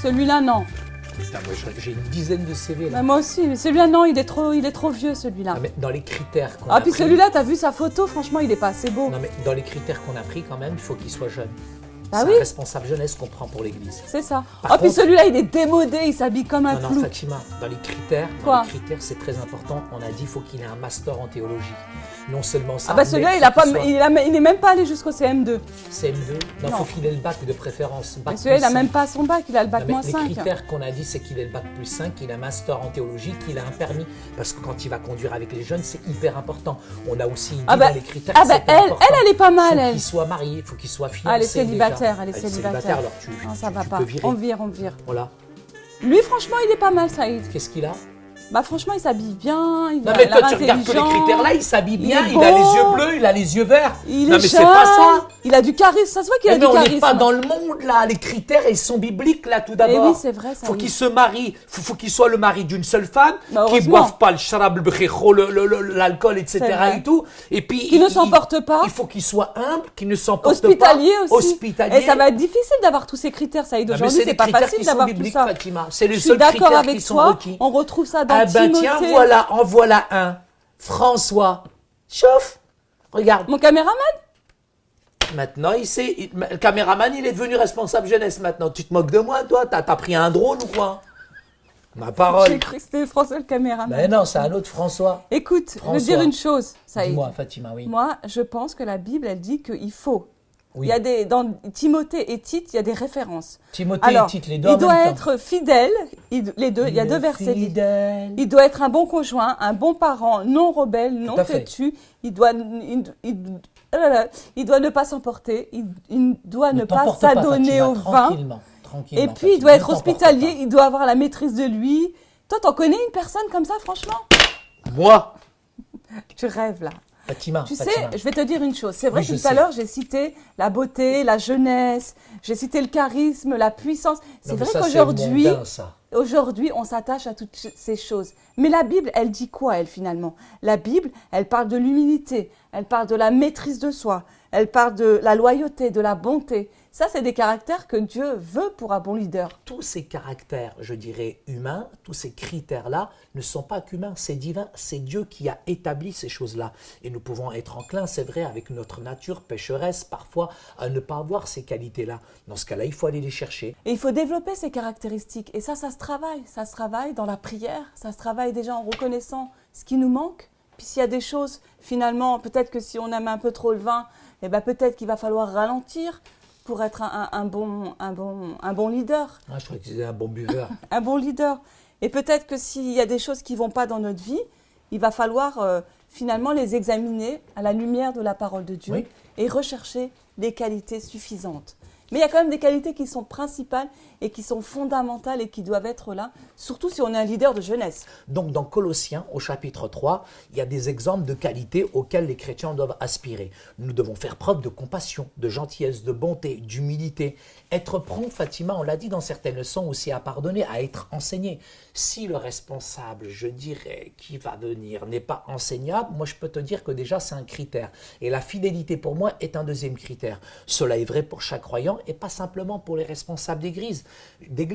celui-là, non. Putain, moi, j'ai une dizaine de CV là. Bah, moi aussi, mais celui-là, non, il est trop vieux, celui-là. Ah, mais dans les critères qu'on Ah, a puis pris... celui-là, t'as vu sa photo, franchement, il est pas assez beau. Non, mais dans les critères qu'on a pris quand même, il faut qu'il soit jeune. Bah c'est oui. un responsable jeunesse qu'on prend pour l'église. C'est ça. Par Ah, puis contre- celui-là, il est démodé, il s'habille comme un Non, clou. Fatima, dans les critères, Quoi c'est très important. On a dit qu'il faut qu'il ait un master en théologie. Non seulement ça, Ah bah mais celui-là, faut qu'il soit il n'est même pas allé jusqu'au CM2. CM2. Non, il Non. faut qu'il ait le bac de préférence. Bac Mais celui-là, il n'a plus même 5. pas son bac, il a le bac Non, mais moins les 5. critères qu'on a dit, c'est qu'il ait le bac plus 5, qu'il a un master en théologie, qu'il a un permis. Parce que quand il va conduire avec les jeunes, c'est hyper important. On a aussi dit Ah bah, dans les critères ah que bah, c'est elle, important. elle est pas mal, Faut elle. qu'il soit marié, il faut qu'il soit fiancé. Ah, elle est célibataire, déjà. elle est célibataire. Alors Non, ça va tu pas. peux virer. On vire. Voilà. Lui, franchement, il est pas mal, Saïd. Qu'est-ce qu'il a? Bah franchement, il s'habille bien, il Non a mais l'air toi tu regardes que les intelligent, critères là, il s'habille bien, est il a les beau, yeux bleus, il a les yeux verts. il non est mais c'est jeune, pas ça. il a du charisme, ça se voit qu'il a Mais du on charisme. n'est pas dans le monde là, les critères ils sont bibliques là tout d'abord. Mais oui, c'est vrai, ça. Faut qu'il se marie, faut qu'il soit le mari d'une seule femme, Bah, qu'il heureusement. boive pas le charab, l'alcool, etc. C'est vrai. et tout. Et puis Qu'il ne s'emporte pas. Il faut qu'il soit humble, qu'il ne s'emporte pas. Hospitalier aussi. Hospitalier. Et ça va être difficile d'avoir tous ces critères, Saïd. Ah, mais Aujourd'hui, c'est c'est des pas critères facile qui sont d'avoir tout bibliques, ça. Fatima. C'est les Je suis seuls d'accord critères avec qui sont toi. requis. On retrouve ça dans Ah ben Timothée. tiens, voilà, en voilà un. François, chauffe, regarde. Mon caméraman. Maintenant, le caméraman, il est devenu responsable jeunesse maintenant. Tu te moques de moi, toi? T'as pris un drone ou quoi? Ma J'ai parole. cru que c'était François le caméraman. Mais non, c'est un autre François. Écoute, je veux François. dire une chose, Saïd. Dis-moi, Fatima, oui. Moi, je pense que la Bible, elle dit qu'il faut. Oui. Il y a dans Timothée et Tite, il y a des références. Timothée Alors, et Tite, les deux en il doit même temps. être fidèle, les deux, il y a deux versets. Fidèle. Il doit être un bon conjoint, un bon parent, non rebelle, non à fait. têtu. Il doit ne pas s'emporter, il doit ne pas t'emporte pas, s'adonner Fatima, au vin. tranquillement. Et puis, il Fatima, doit ne être t'emporte hospitalier, pas. il doit avoir la maîtrise de lui. Toi, t'en connais une personne comme ça, franchement? Moi, Tu rêves, là. Fatima, Tu sais, Fatima. je vais te dire une chose. C'est vrai Oui, que je tout à sais. l'heure, j'ai cité la beauté, la jeunesse, j'ai cité le charisme, la puissance. C'est Non, mais vrai ça, qu'aujourd'hui, c'est mondain, ça. aujourd'hui, on s'attache à toutes ces choses. Mais la Bible, elle dit quoi, elle, finalement? La Bible, elle parle de l'humilité, elle parle de la maîtrise de soi, elle parle de la loyauté, de la bonté. Ça, c'est des caractères que Dieu veut pour un bon leader. Tous ces caractères, je dirais, humains, tous ces critères-là ne sont pas qu'humains, c'est divin, c'est Dieu qui a établi ces choses-là. Et nous pouvons être enclins, c'est vrai, avec notre nature pécheresse, parfois, à ne pas avoir ces qualités-là. Dans ce cas-là, il faut aller les chercher. Et il faut développer ces caractéristiques. Et ça se travaille. Ça se travaille dans la prière. Ça se travaille déjà en reconnaissant ce qui nous manque. Puis s'il y a des choses, finalement, peut-être que si on aime un peu trop le vin, eh ben peut-être qu'il va falloir ralentir pour être un bon leader. Ah, je croyais que tu disais un bon buveur. Un bon leader. Et peut-être que s'il y a des choses qui ne vont pas dans notre vie, il va falloir finalement les examiner à la lumière de la parole de Dieu Oui. et rechercher les qualités suffisantes. Mais il y a quand même des qualités qui sont principales et qui sont fondamentales et qui doivent être là, surtout si on est un leader de jeunesse. Donc, dans Colossiens, au chapitre 3, il y a des exemples de qualités auxquelles les chrétiens doivent aspirer. Nous devons faire preuve de compassion, de gentillesse, de bonté, d'humilité. Être prompt, Fatima, on l'a dit dans certaines leçons aussi, à pardonner, à être enseigné. Si le responsable, je dirais, qui va venir n'est pas enseignable, moi je peux te dire que déjà c'est un critère. Et la fidélité pour moi est un deuxième critère. Cela est vrai pour chaque croyant et pas simplement pour les responsables d'église.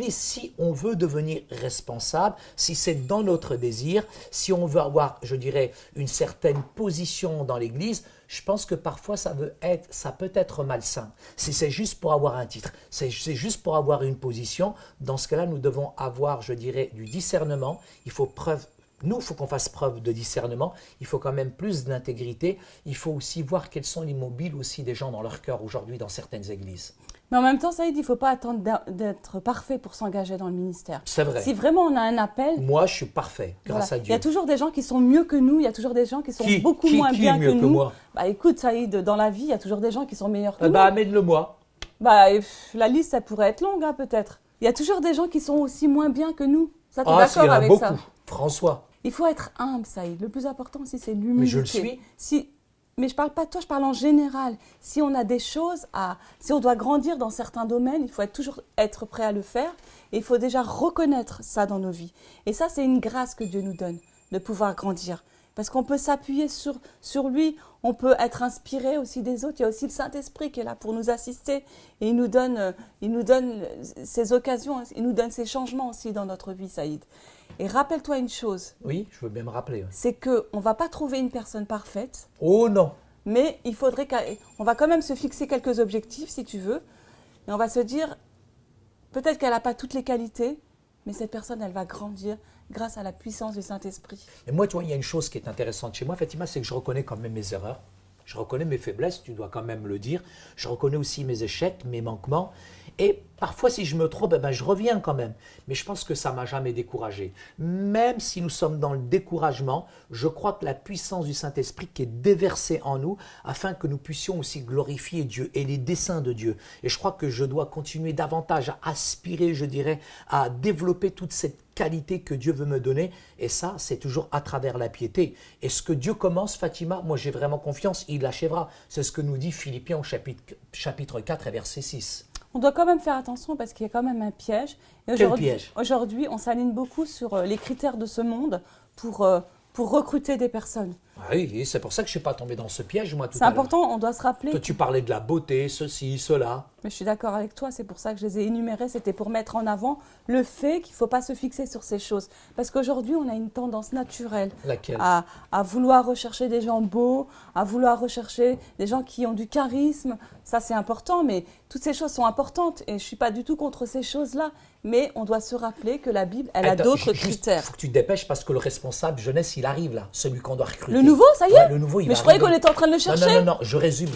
Si on veut devenir responsable, si c'est dans notre désir, si on veut avoir, je dirais, une certaine position dans l'église, je pense que parfois ça peut être malsain. Si c'est juste pour avoir un titre, c'est juste pour avoir une position, dans ce cas-là, nous devons avoir, je dirais, du discernement. Il faut qu'on fasse preuve de discernement. Il faut quand même plus d'intégrité. Il faut aussi voir quels sont les mobiles aussi des gens dans leur cœur aujourd'hui dans certaines églises. Mais en même temps, Saïd, il ne faut pas attendre d'être parfait pour s'engager dans le ministère. C'est vrai. Si vraiment on a un appel... Moi, je suis parfait, grâce Voilà. à Il y Dieu. a toujours des gens qui sont mieux que nous, il y a toujours des gens qui sont beaucoup moins qui bien est mieux que que nous. moi Bah écoute, Saïd, dans la vie, il y a toujours des gens qui sont meilleurs que nous. Amène-le-moi. La liste, ça pourrait être longue, hein, peut-être. Il y a toujours des gens qui sont aussi moins bien que nous. Ça, t'es Ah, s'il y d'accord en a avec beaucoup. ça? François. Il faut être humble, Saïd. Le plus important aussi, c'est l'humilité. Mais je le suis. Mais je parle pas de toi, je parle en général. Si on a des choses si on doit grandir dans certains domaines, il faut toujours être prêt à le faire. Et il faut déjà reconnaître ça dans nos vies. Et ça, c'est une grâce que Dieu nous donne, de pouvoir grandir. parce qu'on peut s'appuyer sur lui, on peut être inspiré aussi des autres. Il y a aussi le Saint-Esprit qui est là pour nous assister et il nous donne ces occasions, il nous donne ces changements aussi dans notre vie, Saïd. Et rappelle-toi une chose. Oui, je veux bien me rappeler. C'est qu'on ne va pas trouver une personne parfaite. Oh non! Mais il faudrait qu'on va quand même se fixer quelques objectifs, si tu veux. Et on va se dire, peut-être qu'elle n'a pas toutes les qualités, mais cette personne, elle va grandir grâce à la puissance du Saint-Esprit. Et moi, tu vois, il y a une chose qui est intéressante chez moi, Fatima, c'est que je reconnais quand même mes erreurs. Je reconnais mes faiblesses, tu dois quand même le dire. Je reconnais aussi mes échecs, mes manquements. Et parfois, si je me trompe, je reviens quand même. Mais je pense que ça ne m'a jamais découragé. Même si nous sommes dans le découragement, je crois que la puissance du Saint-Esprit qui est déversée en nous, afin que nous puissions aussi glorifier Dieu et les desseins de Dieu. Et je crois que je dois continuer davantage à aspirer, je dirais, à développer toute cette qualité que Dieu veut me donner. Et ça, c'est toujours à travers la piété. Et ce que Dieu commence, Fatima, moi j'ai vraiment confiance, il l'achèvera. C'est ce que nous dit Philippiens au chapitre 4 et verset 6. On doit quand même faire attention parce qu'il y a quand même un piège. Et Quel piège? Aujourd'hui, on s'aligne beaucoup sur les critères de ce monde pour recruter des personnes. Oui, et c'est pour ça que je ne suis pas tombé dans ce piège, moi, tout C'est à l'heure. important, on doit se rappeler. Toi, tu parlais de la beauté, ceci, cela. Mais je suis d'accord avec toi, c'est pour ça que je les ai énumérés. C'était pour mettre en avant le fait qu'il ne faut pas se fixer sur ces choses. Parce qu'aujourd'hui, on a une tendance naturelle Laquelle? à vouloir rechercher des gens beaux, à vouloir rechercher des gens qui ont du charisme. Ça, c'est important, mais toutes ces choses sont importantes. Et je ne suis pas du tout contre ces choses-là. Mais on doit se rappeler que la Bible, elle a d'autres critères. Il faut que tu te dépêches parce que le responsable jeunesse, il arrive là, celui qu'on doit recruter. Le nouveau, ça y est? Ouais, le nouveau, il Mais va je croyais arriver. qu'on était en train de le chercher. Non, je résume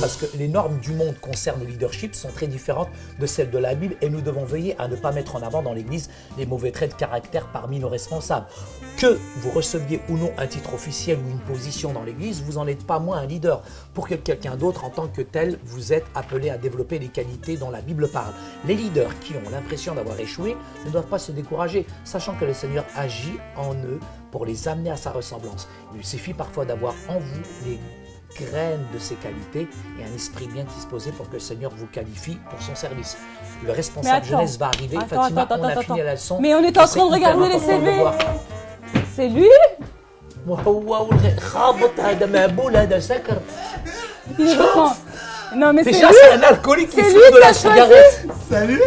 parce que les normes du monde concernant le leadership sont très différentes de celles de la Bible et nous devons veiller à ne pas mettre en avant dans l'Église les mauvais traits de caractère parmi nos responsables. Que vous receviez ou non un titre officiel ou une position dans l'Église, vous n'en êtes pas moins un leader. Pour que quelqu'un d'autre, en tant que tel, vous êtes appelé à développer les qualités dont la Bible parle. Les leaders qui ont l'impression d'avoir échoué ne doivent pas se décourager, sachant que le Seigneur agit en eux pour les amener à sa ressemblance. Il suffit parfois d'avoir en vous les graines de ces qualités et un esprit bien disposé pour que le Seigneur vous qualifie pour son service. Le responsable jeunesse va arriver. Fatima, on a fini la leçon. Mais on est en train de regarder les CV. C'est lui? Il est vraiment... Non mais c'est lui. Déjà, c'est un alcoolique qui fume de la cigarette. Salut.